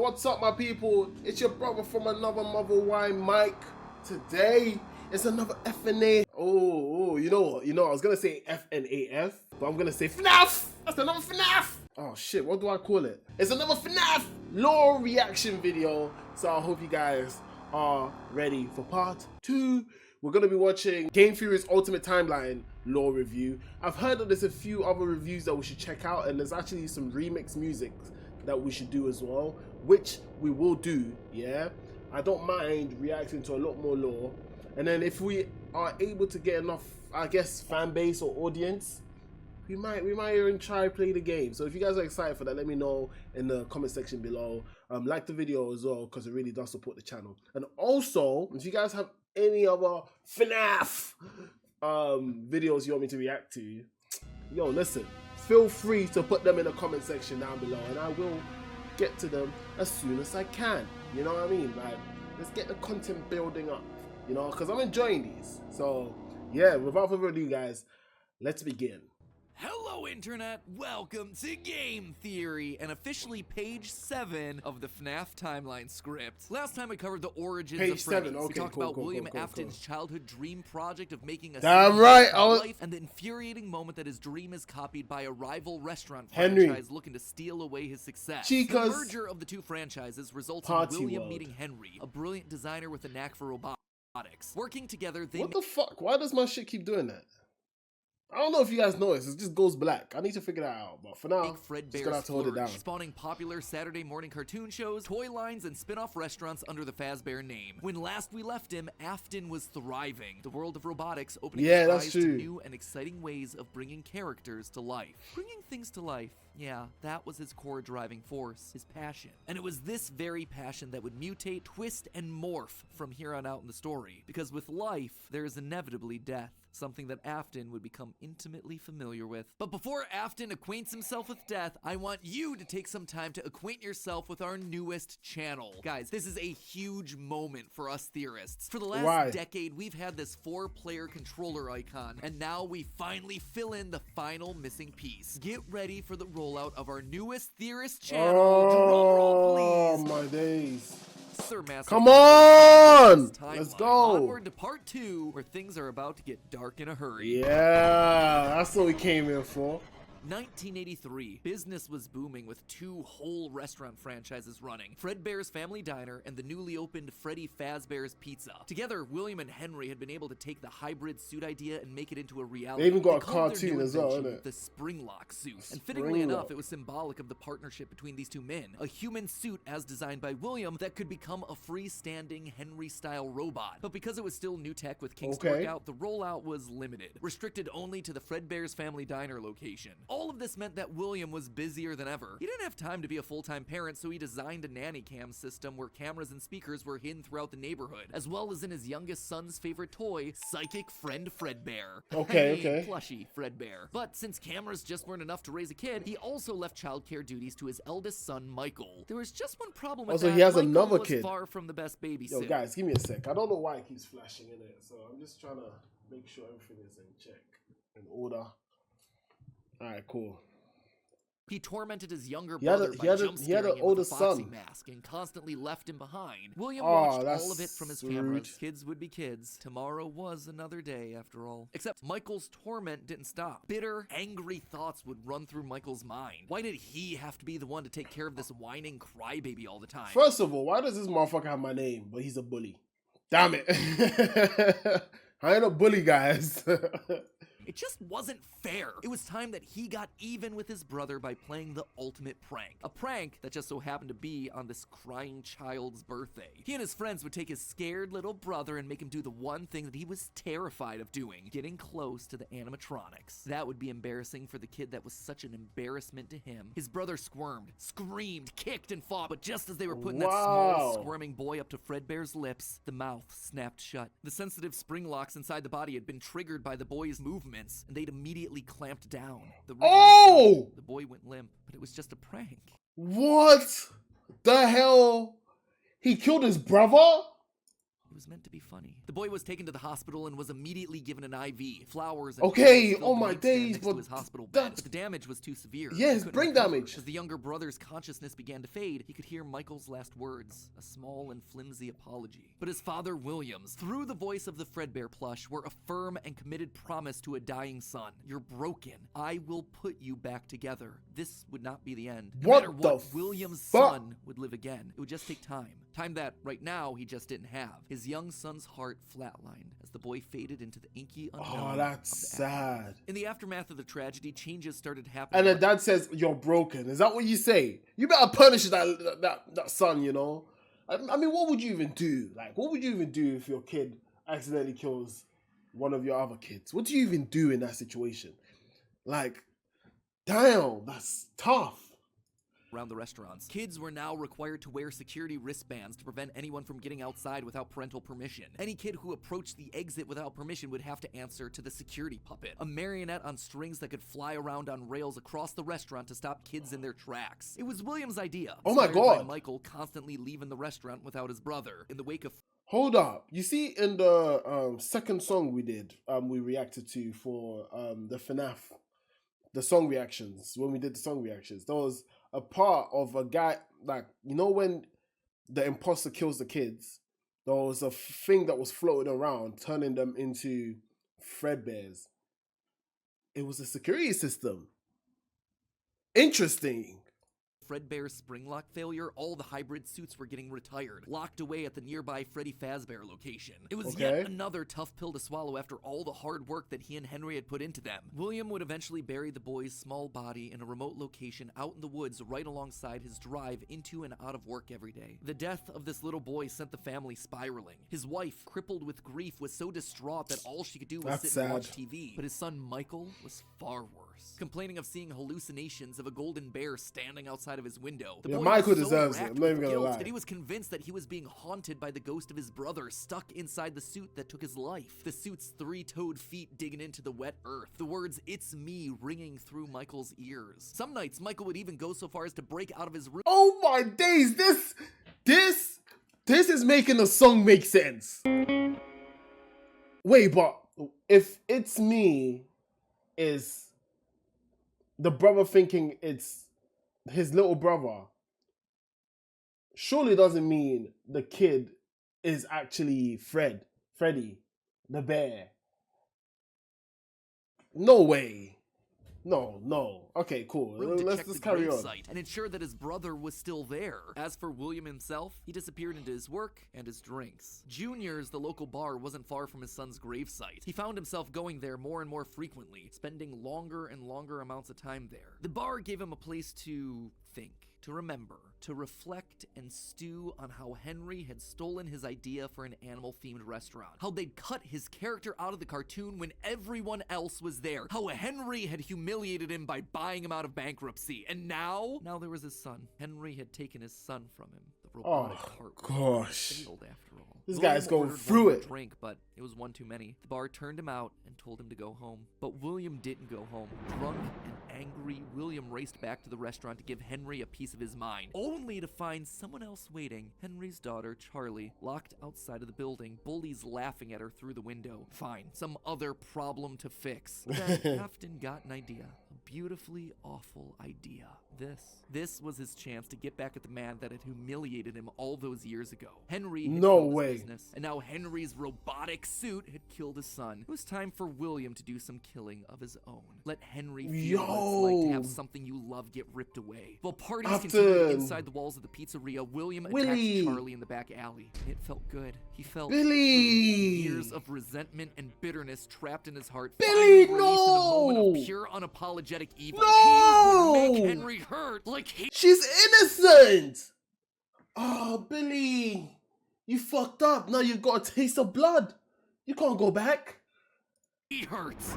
what's up, my people? It's your brother from another mother wine, Mike. Today, it's another FNA. You know, I was gonna say FNAF, but I'm gonna say FNAF. That's another FNAF. Oh shit, what do I call it? It's another FNAF Lore reaction video. So I hope you guys are ready for part 2. We're gonna be watching Game Theory's Ultimate Timeline Lore review. I've heard that there's a few other reviews that we should check out, and there's actually some remix music that we should do as well, which we will do. Yeah, I don't mind reacting to a lot more lore, and then if we are able to get enough, I guess, fan base or audience, we might even try play the game. So if you guys are excited for that, let me know in the comment section below. Like the video as well, because it really does support the channel. And also, if you guys have any other FNAF videos you want me to react to, yo, listen, feel free to put them in the comment section down below, and I will get to them as soon as I can. You know what I mean? Like, let's get the content building up, you know, because I'm enjoying these. So yeah, without further ado, guys, let's begin. Hello Internet, welcome to Game Theory, and officially page 7 of the FNAF timeline script. Last time we covered the origins of Freddy. We talked about William Afton's childhood dream project of making a life, and the infuriating moment that his dream is copied by a rival restaurant franchise looking to steal away his success. The merger of the two franchises results in William meeting Henry, a brilliant designer with a knack for robotics. Working together, they— What the fuck? Why does my shit keep doing that? I don't know if you guys notice, it just goes black. I need to figure that out, but for now, just gonna have to hold it down. Spawning popular Saturday morning cartoon shows, toy lines, and spin-off restaurants under the Fazbear name. When last we left him, Afton was thriving. The world of robotics opening his eyes to new and exciting ways of bringing characters to life. Bringing things to life. Yeah, that was his core driving force, his passion. And it was this very passion that would mutate, twist, and morph from here on out in the story. Because with life, there is inevitably death. Something that Afton would become intimately familiar with. But before Afton acquaints himself with death, I want you to take some time to acquaint yourself with our newest channel. Guys, this is a huge moment for us theorists. For the last decade, we've had this 4-player controller icon, and now we finally fill in the final missing piece. Get ready for the rollout of our newest theorist channel. Oh, drum roll, please. My days. Come on! Let's go! Onward to part 2, where things are about to get dark in a hurry. Yeah, that's what we came here for. 1983, business was booming with 2 whole restaurant franchises running, Fredbear's Family Diner and the newly opened Freddy Fazbear's Pizza. Together, William and Henry had been able to take the hybrid suit idea and make it into a reality. They even got a cartoon as well, isn't it? The Springlock suit. And fittingly enough, it was symbolic of the partnership between these two men. A human suit as designed by William that could become a freestanding Henry-style robot. But because it was still new tech with kinks to work out, the rollout was limited, restricted only to the Fredbear's Family Diner location. All of this meant that William was busier than ever. He didn't have time to be a full-time parent, so he designed a nanny cam system where cameras and speakers were hidden throughout the neighborhood, as well as in his youngest son's favorite toy, Psychic Friend Fredbear. Plushy Fredbear. But since cameras just weren't enough to raise a kid, he also left childcare duties to his eldest son, Michael. There was just one problem with that. He has Michael another was kid. Far from the best babysitter. Yo, guys, give me a sec. I don't know why it keeps flashing in it, so I'm just trying to make sure everything is in check, in order. Alright, cool. He tormented his younger brother by jump-scaring him with a foxy mask and constantly left him behind. William watched all of it from his cameras. Kids would be kids. Tomorrow was another day, after all. Except Michael's torment didn't stop. Bitter, angry thoughts would run through Michael's mind. Why did he have to be the one to take care of this whining crybaby all the time? First of all, why does this motherfucker have my name, but he's a bully? Damn it. I ain't a bully, guys. It just wasn't fair. It was time that he got even with his brother by playing the ultimate prank. A prank that just so happened to be on this crying child's birthday. He and his friends would take his scared little brother and make him do the one thing that he was terrified of doing, getting close to the animatronics. That would be embarrassing for the kid that was such an embarrassment to him. His brother squirmed, screamed, kicked, and fought, but just as they were putting that small, squirming boy up to Fredbear's lips, the mouth snapped shut. The sensitive spring locks inside the body had been triggered by the boy's movement, and they'd immediately clamped down. The boy went limp, but it was just a prank. What the hell? He killed his brother? It was meant to be funny. The boy was taken to the hospital and was immediately given an IV, flowers, and okay, oh my days, next but to his hospital bed. But the damage was too severe. Yes, brain damage. As the younger brother's consciousness began to fade, he could hear Michael's last words, a small and flimsy apology. But his father, Williams, through the voice of the Fredbear plush, were a firm and committed promise to a dying son. You're broken. I will put you back together. This would not be the end. No matter what, William's son would live again. It would just take time. Time that, right now, he just didn't have. His young son's heart flatlined as the boy faded into the inky unknown. Oh, that's sad. In the aftermath of the tragedy, changes started happening. And then dad says, you're broken. Is that what you say? You better punish that son, you know? I mean, what would you even do? Like, what would you even do if your kid accidentally kills one of your other kids? What do you even do in that situation? Like, damn, that's tough. Around the restaurants, kids were now required to wear security wristbands to prevent anyone from getting outside without parental permission. Any kid who approached the exit without permission would have to answer to the security puppet, a marionette on strings that could fly around on rails across the restaurant to stop kids in their tracks. It was William's idea. Oh my God. By Michael constantly leaving the restaurant without his brother. In the wake of... Hold up. You see, in the second song we did, we reacted to for the FNAF, the song reactions, when we did the song reactions, there was a part of a guy, like, you know when the imposter kills the kids, there was a thing that was floating around, turning them into Fredbears. It was a security system. Interesting. Fredbear's spring lock failure, all the hybrid suits were getting retired, locked away at the nearby Freddy Fazbear location. It was yet another tough pill to swallow after all the hard work that he and Henry had put into them. William would eventually bury the boy's small body in a remote location out in the woods right alongside his drive into and out of work every day. The death of this little boy sent the family spiraling. His wife, crippled with grief, was so distraught that all she could do was sit and watch TV. But his son Michael was far worse, complaining of seeing hallucinations of a golden bear standing outside of his window. The boy Michael was so deserves it. racked I'm not even with gonna guilt lie. that he was convinced that he was being haunted by the ghost of his brother stuck inside the suit that took his life. The suit's three-toed feet digging into the wet earth. The words, "It's me," ringing through Michael's ears. Some nights, Michael would even go so far as to break out of his room. Oh my days, this is making the song make sense. Wait, but if "It's me" is the brother thinking it's his little brother, surely doesn't mean the kid is actually Freddy, the bear. No way. No. Okay, cool. Let's carry on. And ensure that his brother was still there. As for William himself, he disappeared into his work and his drinks. Junior's, the local bar, wasn't far from his son's gravesite. He found himself going there more and more frequently, spending longer and longer amounts of time there. The bar gave him a place to think, to remember, to reflect and stew on how Henry had stolen his idea for an animal-themed restaurant. How they'd cut his character out of the cartoon when everyone else was there. How Henry had humiliated him by buying him out of bankruptcy. And now there was his son. Henry had taken his son from him. The robotic heart failed after all. This guy's going through it. Drink, but it was one too many. The bar turned him out and told him to go home. But William didn't go home. Drunk and angry, William raced back to the restaurant to give Henry a piece of his mind, only to find someone else waiting. Henry's daughter, Charlie, locked outside of the building, bullies laughing at her through the window. Fine, some other problem to fix. Then Afton got an idea. A beautifully awful idea. This was his chance to get back at the man that had humiliated him all those years ago. Henry had killed his business, and now Henry's robotic suit had killed his son. It was time for William to do some killing of his own. Let Henry feel what it's like to have something you love get ripped away. While parties continued inside the walls of the pizzeria, William attacked Charlie in the back alley. It felt good. He felt years of resentment and bitterness trapped in his heart. Finally released in a moment of pure unapologetic evil. He would make Henry hurt like he... She's innocent! Oh, Billy. You fucked up. Now you've got a taste of blood. You can't go back. He hurts.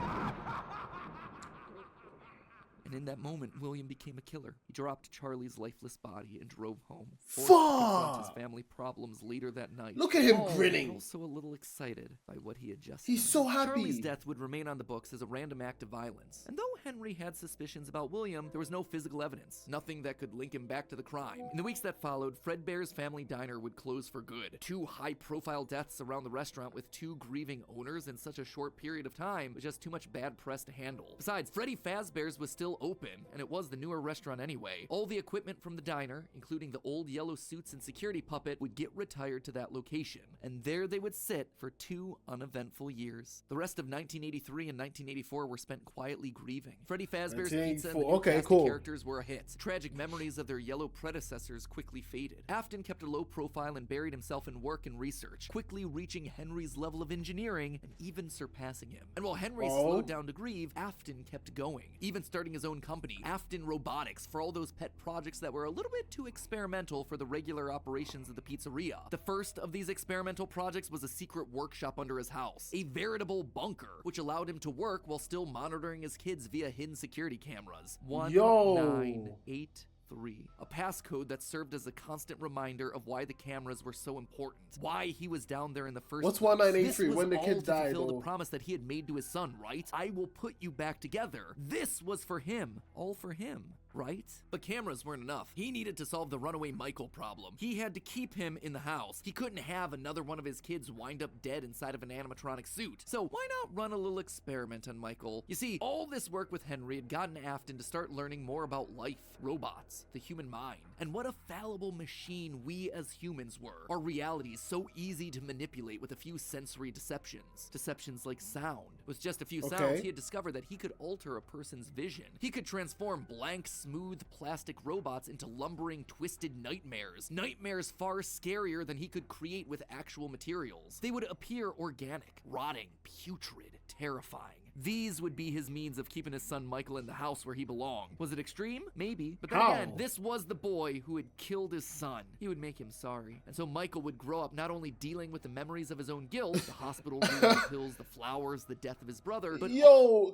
And And in that moment, William became a killer. He dropped Charlie's lifeless body and drove home. Fuck! To confront his family problems later that night. Look at him Paul grinning. was also a little excited by what he had just He's done. so happy. Charlie's death would remain on the books as a random act of violence. And though Henry had suspicions about William, there was no physical evidence. Nothing that could link him back to the crime. In the weeks that followed, Fredbear's family diner would close for good. 2 high-profile deaths around the restaurant with 2 grieving owners in such a short period of time was just too much bad press to handle. Besides, Freddy Fazbear's was still open, and it was the newer restaurant anyway. All the equipment from the diner, including the old yellow suits and security puppet, would get retired to that location. And there they would sit for 2 uneventful years. The rest of 1983 and 1984 were spent quietly grieving. Freddy Fazbear's Pizza and the new cast of characters were a hit. Tragic memories of their yellow predecessors quickly faded. Afton kept a low profile and buried himself in work and research, quickly reaching Henry's level of engineering and even surpassing him. And while Henry slowed down to grieve, Afton kept going, even starting his own company, Afton Robotics, for all those pet projects that were a little bit too experimental for the regular operations of the pizzeria. The first of these experimental projects was a secret workshop under his house, a veritable bunker, which allowed him to work while still monitoring his kids via hidden security cameras. 1983. A passcode that served as a constant reminder of why the cameras were so important, why he was down there in the first What's place. 1983? When the kid died? Fulfill the promise that he had made to his son, right? I will put you back together. This was for him, all for him. Right? But cameras weren't enough. He needed to solve the runaway Michael problem. He had to keep him in the house. He couldn't have another one of his kids wind up dead inside of an animatronic suit. So why not run a little experiment on Michael? You see, all this work with Henry had gotten Afton to start learning more about life, robots, the human mind, and what a fallible machine we as humans were. Our reality is so easy to manipulate with a few sensory deceptions. Deceptions like sound. With just a few sounds, he had discovered that he could alter a person's vision. He could transform blank, smooth plastic robots into lumbering, twisted nightmares. Nightmares far scarier than he could create with actual materials. They would appear organic, rotting, putrid, terrifying. These would be his means of keeping his son Michael in the house where he belonged. Was it extreme? Maybe. But then again, this was the boy who had killed his son. He would make him sorry. And so Michael would grow up not only dealing with the memories of his own guilt, the hospital room, the pills, the flowers, the death of his brother, but your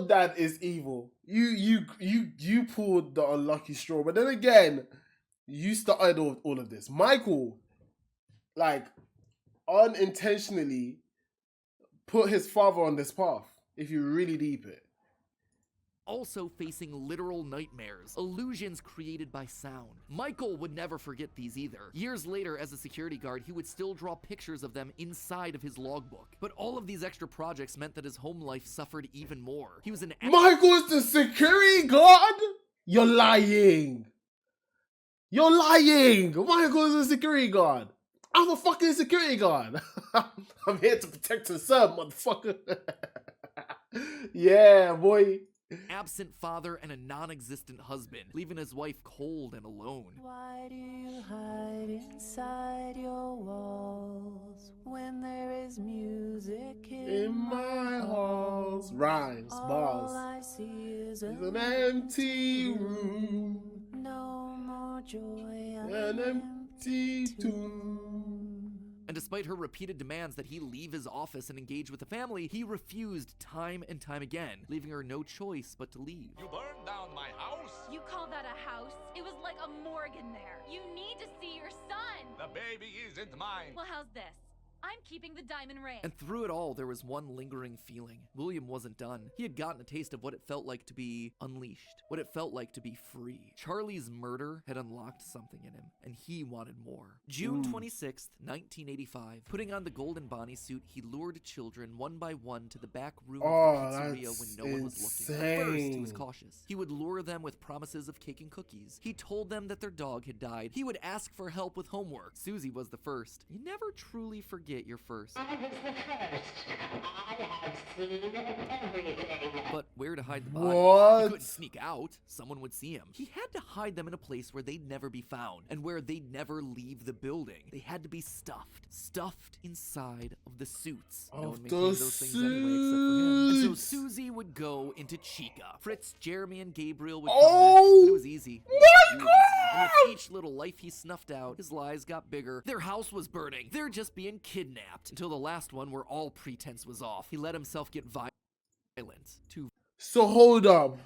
dad is evil. You pulled the unlucky straw, but then again, you started all of this. Michael, like, unintentionally put his father on this path. If you really deep it. Also facing literal nightmares, illusions created by sound. Michael would never forget these either. Years later, as a security guard, he would still draw pictures of them inside of his logbook. But all of these extra projects meant that his home life suffered even more. He was an Michael's the security guard? You're lying. You're lying. Michael's a security guard. I'm a fucking security guard. I'm here to protect and serve, motherfucker. Yeah, boy. Absent father and a non-existent husband, leaving his wife cold and alone. Why do you hide inside your walls when there is music in my halls? Rhymes, bars. All I see is an empty room. No more joy, an empty tomb. And despite her repeated demands that he leave his office and engage with the family, he refused time and time again, leaving her no choice but to leave. You burned down my house? You call that a house? It was like a morgue in there. You need to see your son. The baby isn't mine. Well, how's this? I'm keeping the diamond ring. And through it all, there was one lingering feeling. William wasn't done. He had gotten a taste of what it felt like to be unleashed, what it felt like to be free. Charlie's murder had unlocked something in him, and he wanted more. June 26th, 1985. Putting on the golden Bonnie suit, he lured children one by one to the back room of the pizzeria when no one was looking. At first, he was cautious. He would lure them with promises of cake and cookies. He told them that their dog had died. He would ask for help with homework. Susie was the first. You never truly forget your first. I was the first. I have seen everything. But where to hide the body? What? He couldn't sneak out. Someone would see him. He had to hide them in a place where they'd never be found and where they'd never leave the building. They had to be stuffed inside of the suits. No one maintained those things anyway except for him. And so Susie would go into Chica. Fritz, Jeremy, and Gabriel would come next. But it was easy. And with each little life he snuffed out, his lies got bigger. Their house was burning. They're just being kidnapped. Until the last one where all pretense was off. He let himself get violent. So hold up.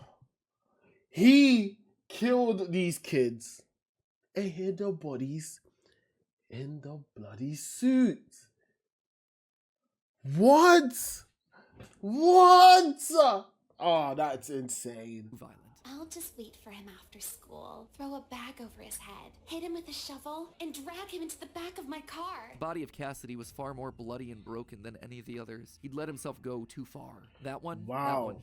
He killed these kids and hid the bodies in the bloody suit. What? What? Oh, that's insane. Violent. I'll just wait for him after school, throw a bag over his head, hit him with a shovel, and drag him into the back of my car. The body of Cassidy was far more bloody and broken than any of the others. He'd let himself go too far. That one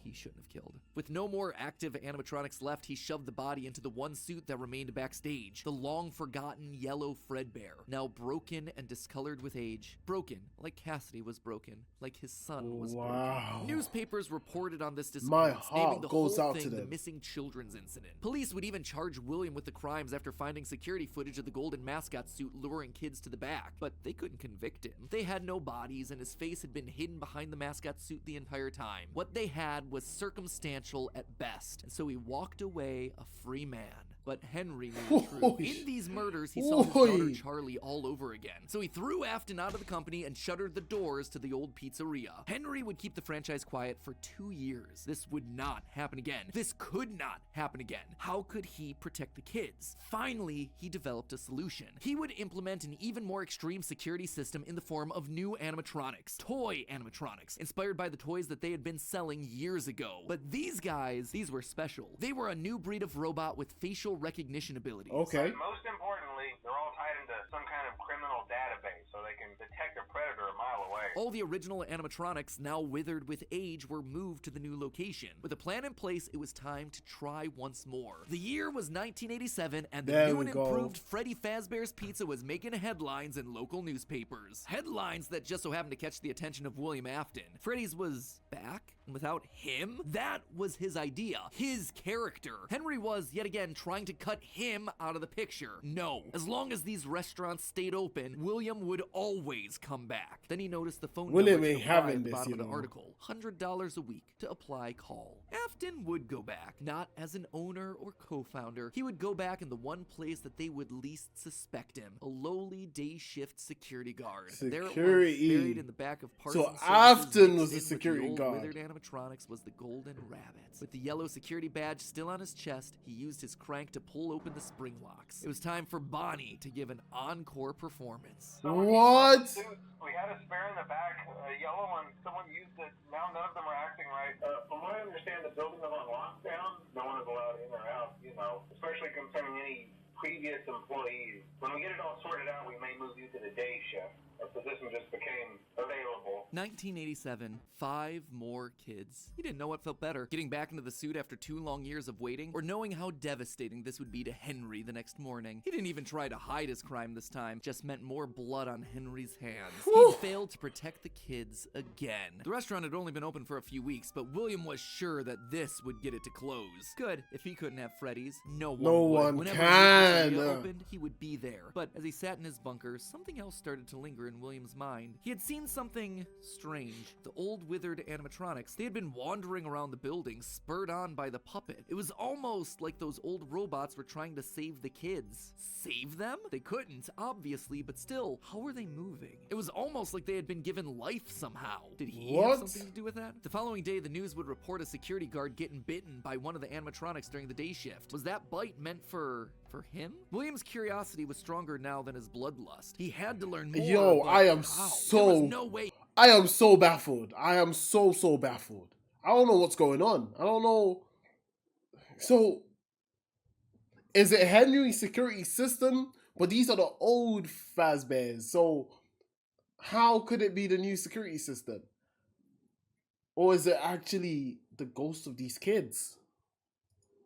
he shouldn't have killed. With no more active animatronics left, he shoved the body into the one suit that remained backstage. The long-forgotten yellow Fredbear, now broken and discolored with age. Broken, like Cassidy was broken, like his son was broken. Newspapers reported on this disappearance, naming the whole thing the missing children's incident. Police would even charge William with the crimes after finding security footage of the golden mascot suit luring kids to the back, but they couldn't convict him. They had no bodies, and his face had been hidden behind the mascot suit the entire time. What they had was circumstantial at best, and so he walked away a free man. But Henry knew the truth. In these murders, he saw his daughter Charlie all over again. So he threw Afton out of the company and shuttered the doors to the old pizzeria. Henry would keep the franchise quiet for 2 years. This would not happen again. This could not happen again. How could he protect the kids? Finally, he developed a solution. He would implement an even more extreme security system in the form of new animatronics. Toy animatronics, inspired by the toys that they had been selling years ago. But these guys, these were special. They were a new breed of robot with facial recognition abilities. Okay. Most importantly, they're all tied into some kind of criminal database so they can detect a predator a mile away. All the original animatronics, now withered with age, were moved to the new location. With a plan in place, it was time to try once more. The year was 1987, and the new and improved Freddy Fazbear's Pizza was making headlines in local newspapers. Headlines that just so happened to catch the attention of William Afton. Freddy's was back, and without him? That was his idea, his character. Henry was, yet again, trying to cut him out of the picture. No. As long as these restaurants stayed open, William would always come back. Then he noticed the phone number at the bottom of the article. $100 a week to apply call. Afton would go back, not as an owner or co-founder. He would go back in the one place that they would least suspect him, a lowly day shift security guard. There it was, buried in the back of Parsons. So Afton was the security guard. Withered animatronics was the golden rabbit. With the yellow security badge still on his chest, he used his crank to pull open the spring locks. It was time for Bonnie to give an encore performance. What? We had a spare in the back, a yellow one. Someone used it. Now none of them are acting right. From what I understand, the building is on lockdown. No one is allowed in or out, especially concerning any previous employees. When we get it all sorted out, we may move you to the day shift. A position just became available. 1987, 5 more kids. He didn't know what felt better, getting back into the suit after 2 long years of waiting, or knowing how devastating this would be to Henry the next morning. He didn't even try to hide his crime this time, just meant more blood on Henry's hands. He failed to protect the kids again. The restaurant had only been open for a few weeks, but William was sure that this would get it to close. Good, if he couldn't have Freddy's, no one would. Whenever the pizzeria opened, he would be there. But as he sat in his bunker, something else started to linger in William's mind. He had seen something strange. The old withered animatronics, they had been wandering around the building, spurred on by the puppet. It was almost like those old robots were trying to save the kids. Save them? They couldn't, obviously, but still, how were they moving? It was almost like they had been given life somehow. Did he have something to do with that? The following day, the news would report a security guard getting bitten by one of the animatronics during the day shift. Was that bite meant for him? William's curiosity was stronger now than his bloodlust. He had to learn more. Yo, I am no way. I am so baffled. I am so baffled. I don't know what's going on. I don't know. So, is it Henry's security system? But these are the old Fazbears. So, how could it be the new security system? Or is it actually the ghost of these kids?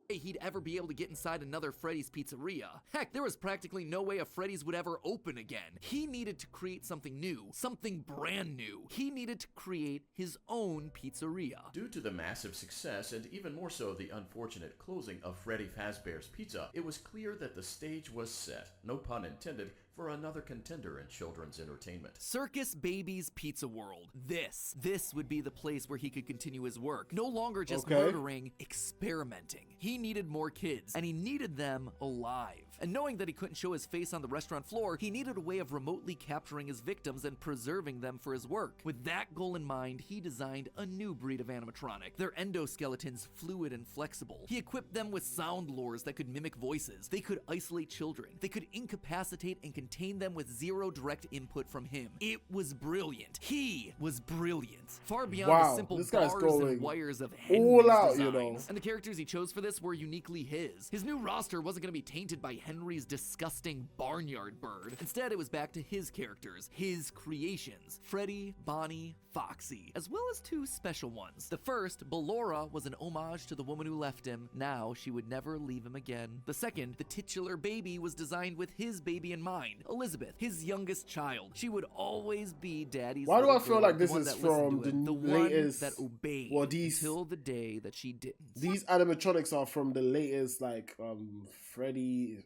He'd ever be able to get inside another Freddy's pizzeria. Heck, there was practically no way a Freddy's would ever open again. He needed to create something new, something brand new. He needed to create his own pizzeria. Due to the massive success, and even more so the unfortunate closing of Freddy Fazbear's Pizza, it was clear that the stage was set, no pun intended, for another contender in children's entertainment. Circus Baby's Pizza World. This would be the place where he could continue his work. No longer just murdering, experimenting. He needed more kids, and he needed them alive. And knowing that he couldn't show his face on the restaurant floor, he needed a way of remotely capturing his victims and preserving them for his work. With that goal in mind, he designed a new breed of animatronic. Their endoskeletons fluid and flexible. He equipped them with sound lures that could mimic voices. They could isolate children. They could incapacitate and contain them with zero direct input from him. It was brilliant. He was brilliant. Far beyond the simple bars and wires of Henry's designs. And the characters he chose for this were uniquely his. His new roster wasn't going to be tainted by Henry's disgusting barnyard bird. Instead, it was back to his characters, his creations, Freddy, Bonnie, Foxy, as well as two special ones. The first, Ballora, was an homage to the woman who left him. Now she would never leave him again. The second, the titular baby, was designed with his baby in mind, Elizabeth, his youngest child. She would always be Daddy's. Why do I feel like this is from the latest? That obeyed until the day that she didn't. These animatronics are from the latest, like Freddy's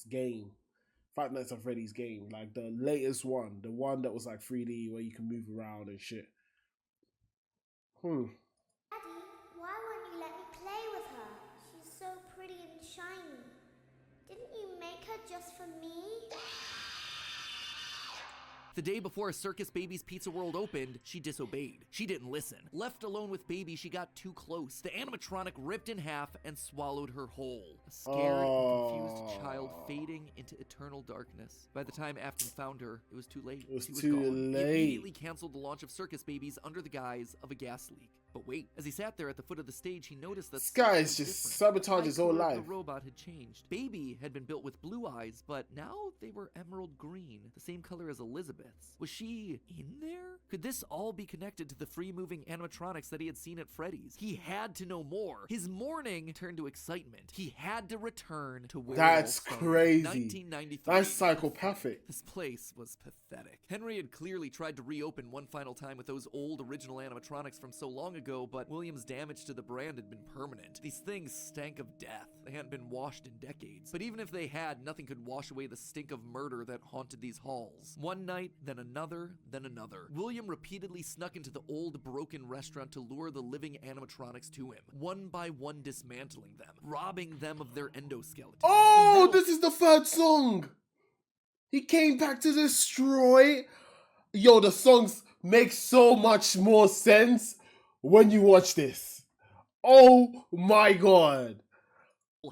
game. Five Nights at Freddy's game, like the latest one, the one that was like 3D where you can move around and shit. Daddy, why won't you let me play with her? She's so pretty and shiny. Didn't you make her just for me? The day before Circus Baby's Pizza World opened, she disobeyed. She didn't listen. Left alone with Baby, she got too close. The animatronic ripped in half and swallowed her whole. A scared and confused child fading into eternal darkness. By the time Afton found her, it was too late. It was she was too gone. late. He immediately canceled the launch of Circus Babies under the guise of a gas leak. But wait, as he sat there at the foot of the stage, he noticed that this guy is just sabotage his whole life. The robot had changed. Baby had been built with blue eyes, but now they were emerald green, the same color as Elizabeth's. Was she in there? Could this all be connected to the free-moving animatronics that he had seen at Freddy's? He had to know more. His mourning turned to excitement. He had to return to where that's crazy. 1993. That's psychopathic. This place was pathetic. Henry had clearly tried to reopen one final time with those old original animatronics from so long ago, but William's damage to the brand had been permanent. These things stank of death. They hadn't been washed in decades. But even if they had, nothing could wash away the stink of murder that haunted these halls. One night, then another, then another. William repeatedly snuck into the old broken restaurant to lure the living animatronics to him, one by one dismantling them, robbing them of their endoskeletons. Oh, this is the third song. He came back to destroy. Yo, the songs make so much more sense when you watch this. Oh my god.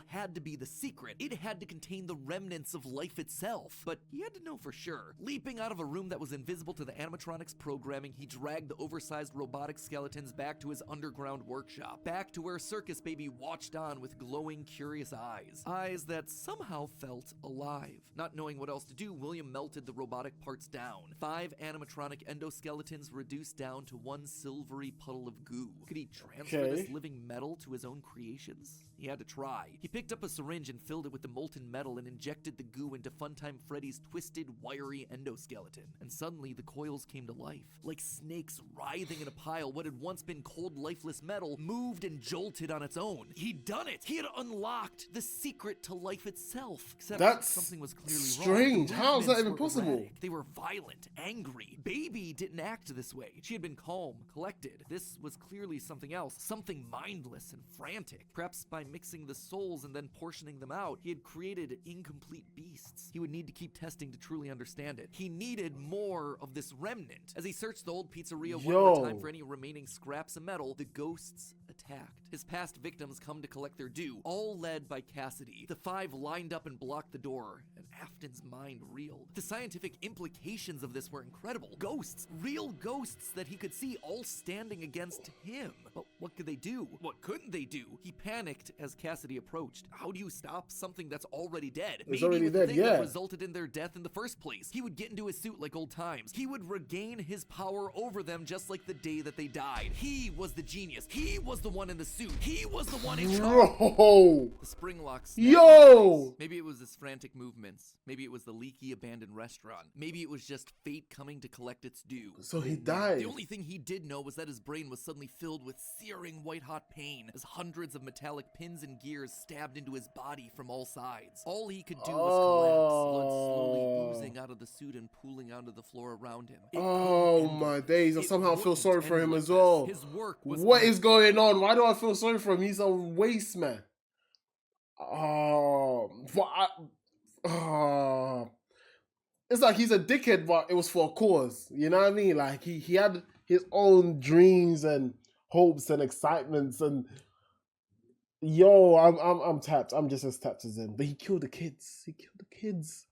Had to be the secret. It had to contain the remnants of life itself. But he had to know for sure. Leaping out of a room that was invisible to the animatronics programming, he dragged the oversized robotic skeletons back to his underground workshop. Back to where Circus Baby watched on with glowing, curious eyes. Eyes that somehow felt alive. Not knowing what else to do, William melted the robotic parts down. 5 animatronic endoskeletons reduced down to one silvery puddle of goo. Could he transfer this living metal to his own creations? He had to try. He picked up a syringe and filled it with the molten metal and injected the goo into Funtime Freddy's twisted, wiry endoskeleton. And suddenly, the coils came to life. Like snakes writhing in a pile, what had once been cold, lifeless metal moved and jolted on its own. He'd done it! He had unlocked the secret to life itself. Except something was clearly strange. wrong. How is that even possible? Erratic. They were violent, angry. Baby didn't act this way. She had been calm, collected. This was clearly something else. Something mindless and frantic. Perhaps by mixing the souls and then portioning them out, he had created incomplete beasts. He would need to keep testing to truly understand it. He needed more of this remnant. As he searched the old pizzeria one more time for any remaining scraps of metal, the ghosts attacked. His past victims come to collect their due, all led by Cassidy. The 5 lined up and blocked the door, and Afton's mind reeled. The scientific implications of this were incredible. Ghosts, real ghosts that he could see, all standing against him. But what could they do? What couldn't they do? He panicked as Cassidy approached. How do you stop something that's already dead? It's already dead, That resulted in their death in the first place. He would get into his suit like old times. He would regain his power over them just like the day that they died. He was the genius. He was the one in the suit. He was the one in charge. Bro. The spring locks. Yo. Maybe it was his frantic movements. Maybe it was the leaky abandoned restaurant. Maybe it was just fate coming to collect its due. So he died. The only thing he did know was that his brain was suddenly filled with searing white-hot pain as hundreds of metallic pins and gears stabbed into his body from all sides. All he could do was collapse, blood slowly oozing out of the suit and pooling onto the floor around him. Oh my days, I somehow feel sorry for him as well. His work was what is going on? Why do I feel sorry for him? He's a waste man. It's like he's a dickhead, but it was for a cause. You know what I mean? Like he had his own dreams and hopes and excitements, and yo, I'm tapped. I'm just as tapped as him. But he killed the kids.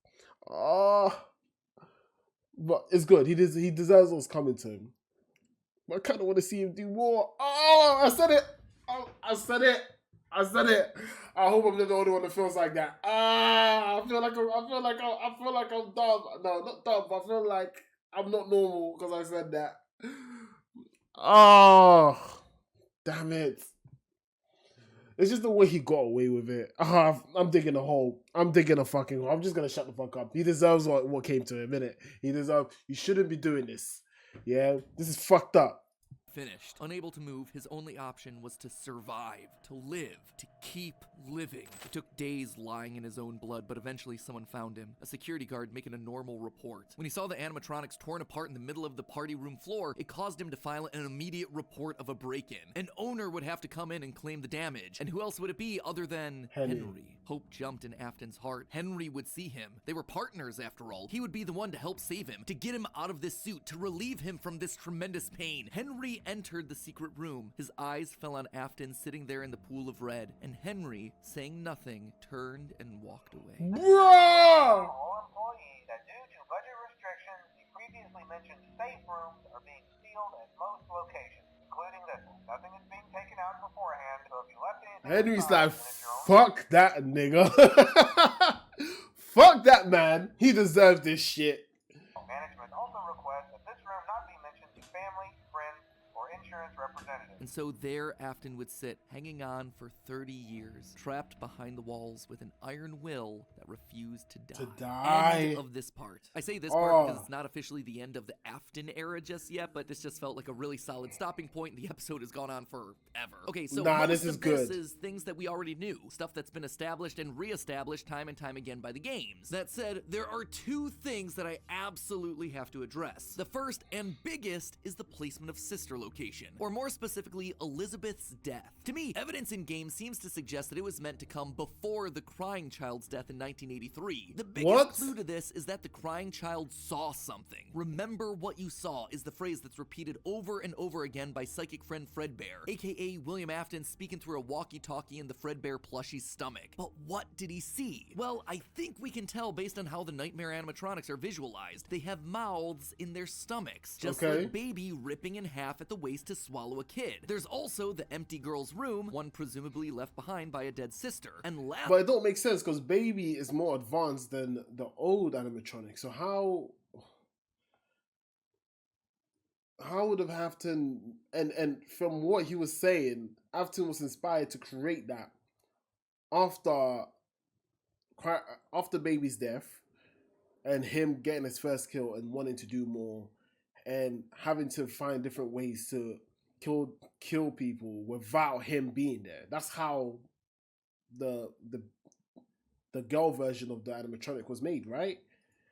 But it's good. He deserves what's coming to him. But I kind of want to see him do more. Oh, I said it. I said it. I hope I'm not the only one that feels like that. I feel like I'm dumb. No, not dumb. But I feel like I'm not normal because I said that. Oh, damn it. It's just the way he got away with it. I'm digging a hole. I'm digging a fucking hole. I'm just going to shut the fuck up. He deserves what came to him, innit? You shouldn't be doing this. Yeah? This is fucked up. Finished. Unable to move, his only option was to survive, to live, to keep living. It took days lying in his own blood, but eventually someone found him, a security guard making a normal report. When he saw the animatronics torn apart in the middle of the party room floor, it caused him to file an immediate report of a break-in. An owner would have to come in and claim the damage, and who else would it be other than Henry? Hope jumped in Afton's heart. Henry would see him. They were partners after all. He would be the one to help save him, to get him out of this suit, to relieve him from this tremendous pain. Henry entered the secret room. His eyes fell on Afton sitting there in the pool of red, and Henry, saying nothing, turned and walked away. Bro! All employees that due to budget restrictions, the previously mentioned safe rooms are being sealed at most locations, including this one. Nothing is being taken out beforehand, so if you left anything Henry's like, fuck that nigga. Fuck that man. He deserves this shit. Management also requests that this room not be mentioned to family, friends, or insurance representatives. And so there Afton would sit, hanging on for 30 years, trapped behind the walls with an iron will that refused to die. End of this part. I say this part because it's not officially the end of the Afton era just yet, but this just felt like a really solid stopping point. The episode has gone on forever. Okay, so this is things that we already knew, stuff that's been established and reestablished time and time again by the games. That said, there are two things that I absolutely have to address. The first and biggest is the placement of Sister location, or more specifically, Elizabeth's death. To me, evidence in game seems to suggest that it was meant to come before the crying child's death in 1983. The biggest clue to this is that the crying child saw something. Remember what you saw is the phrase that's repeated over and over again by psychic friend Fredbear, aka William Afton speaking through a walkie-talkie in the Fredbear plushie's stomach. But what did he see? Well, I think we can tell based on how the nightmare animatronics are visualized. They have mouths in their stomachs, just like Baby ripping in half at the waist to swallow a kid. There's also the empty girl's room, one presumably left behind by a dead sister. And but it don't make sense because Baby is more advanced than the old animatronic. So how would have Afton, and from what he was saying, Afton was inspired to create that after Baby's death and him getting his first kill and wanting to do more and having to find different ways to kill people without him being there. That's how the girl version of the animatronic was made, right?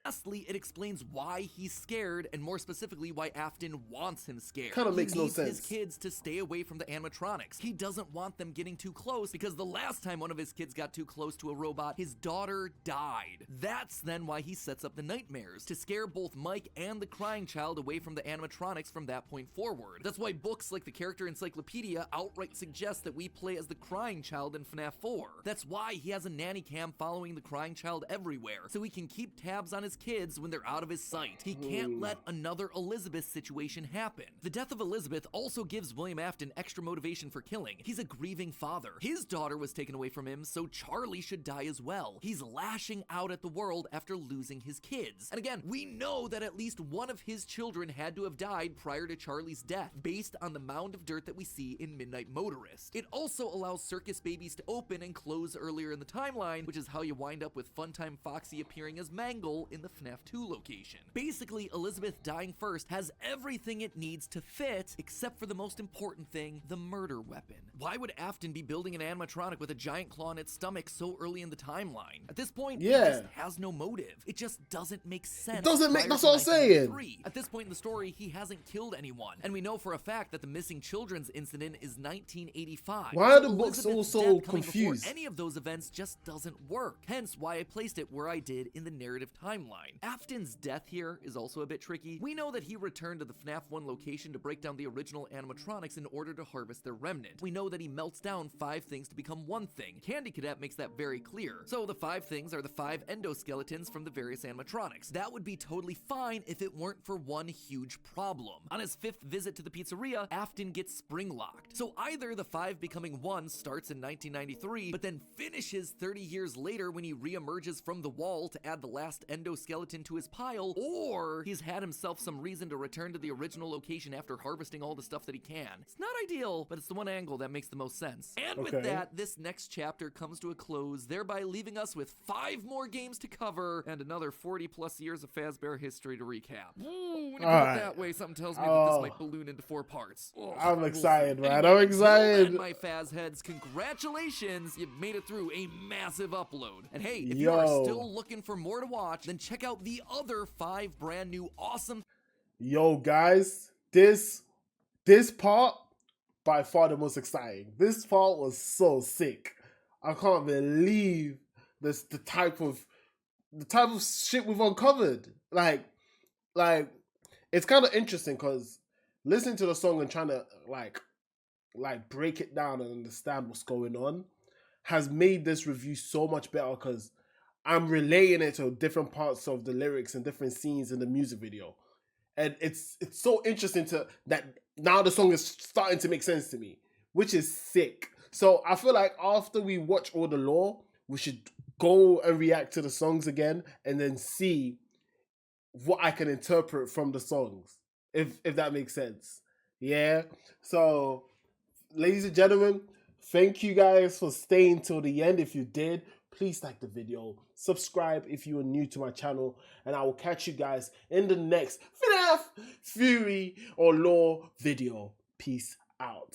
Lastly, it explains why he's scared, and more specifically, why Afton wants him scared. Kind of makes no sense. He needs his kids to stay away from the animatronics. He doesn't want them getting too close, because the last time one of his kids got too close to a robot, his daughter died. That's then why he sets up the nightmares, to scare both Mike and the crying child away from the animatronics from that point forward. That's why books like the Character Encyclopedia outright suggest that we play as the crying child in FNAF 4. That's why he has a nanny cam following the crying child everywhere, so he can keep tabs on his kids when they're out of his sight. He can't let another Elizabeth situation happen. The death of Elizabeth also gives William Afton extra motivation for killing. He's a grieving father. His daughter was taken away from him, so Charlie should die as well. He's lashing out at the world after losing his kids. And again, we know that at least one of his children had to have died prior to Charlie's death, based on the mound of dirt that we see in Midnight Motorist. It also allows Circus babies to open and close earlier in the timeline, which is how you wind up with Funtime Foxy appearing as Mangle in the FNAF 2 location. Basically, Elizabeth dying first has everything it needs to fit, except for the most important thing, the murder weapon. Why would Afton be building an animatronic with a giant claw in its stomach so early in the timeline? At this point, he just has no motive. It just doesn't make sense. It doesn't make, that's what I'm saying. At this point in the story, he hasn't killed anyone, and we know for a fact that the missing children's incident is 1985. Why are the books all so confused? Any of those events just doesn't work, hence why I placed it where I did in the narrative timeline. Afton's death here is also a bit tricky. We know that he returned to the FNAF 1 location to break down the original animatronics in order to harvest their remnant. We know that he melts down 5 things to become one thing. Candy Cadet makes that very clear. So the 5 things are the 5 endoskeletons from the various animatronics. That would be totally fine if it weren't for one huge problem. On his 5th visit to the pizzeria, Afton gets spring-locked. So either the 5 becoming 1 starts in 1993, but then finishes 30 years later when he re-emerges from the wall to add the last endoskeleton to his pile, or he's had himself some reason to return to the original location after harvesting all the stuff that he can. It's not ideal, but it's the one angle that makes the most sense. And with that, this next chapter comes to a close, thereby leaving us with 5 more games to cover and another 40 plus years of Fazbear history to recap. Ooh, when you put it that way, something tells me that this might balloon into 4 parts. Oh, I'm excited, man. I'm excited. My Faz heads, congratulations, you made it through a massive upload. And hey, if you are still looking for more to watch, then check out the other 5 brand new awesome. Yo, guys, this part by far the most exciting. This part was so sick. I can't believe this the type of shit we've uncovered. Like it's kind of interesting because listening to the song and trying to like break it down and understand what's going on has made this review so much better because I'm relating it to different parts of the lyrics and different scenes in the music video. And it's so interesting that now the song is starting to make sense to me, which is sick. So I feel like after we watch all the lore, we should go and react to the songs again and then see what I can interpret from the songs, if that makes sense. Yeah. So, ladies and gentlemen, thank you guys for staying till the end. If you did, please like the video, subscribe if you are new to my channel, and I will catch you guys in the next FNAF Fury or Lore video. Peace out.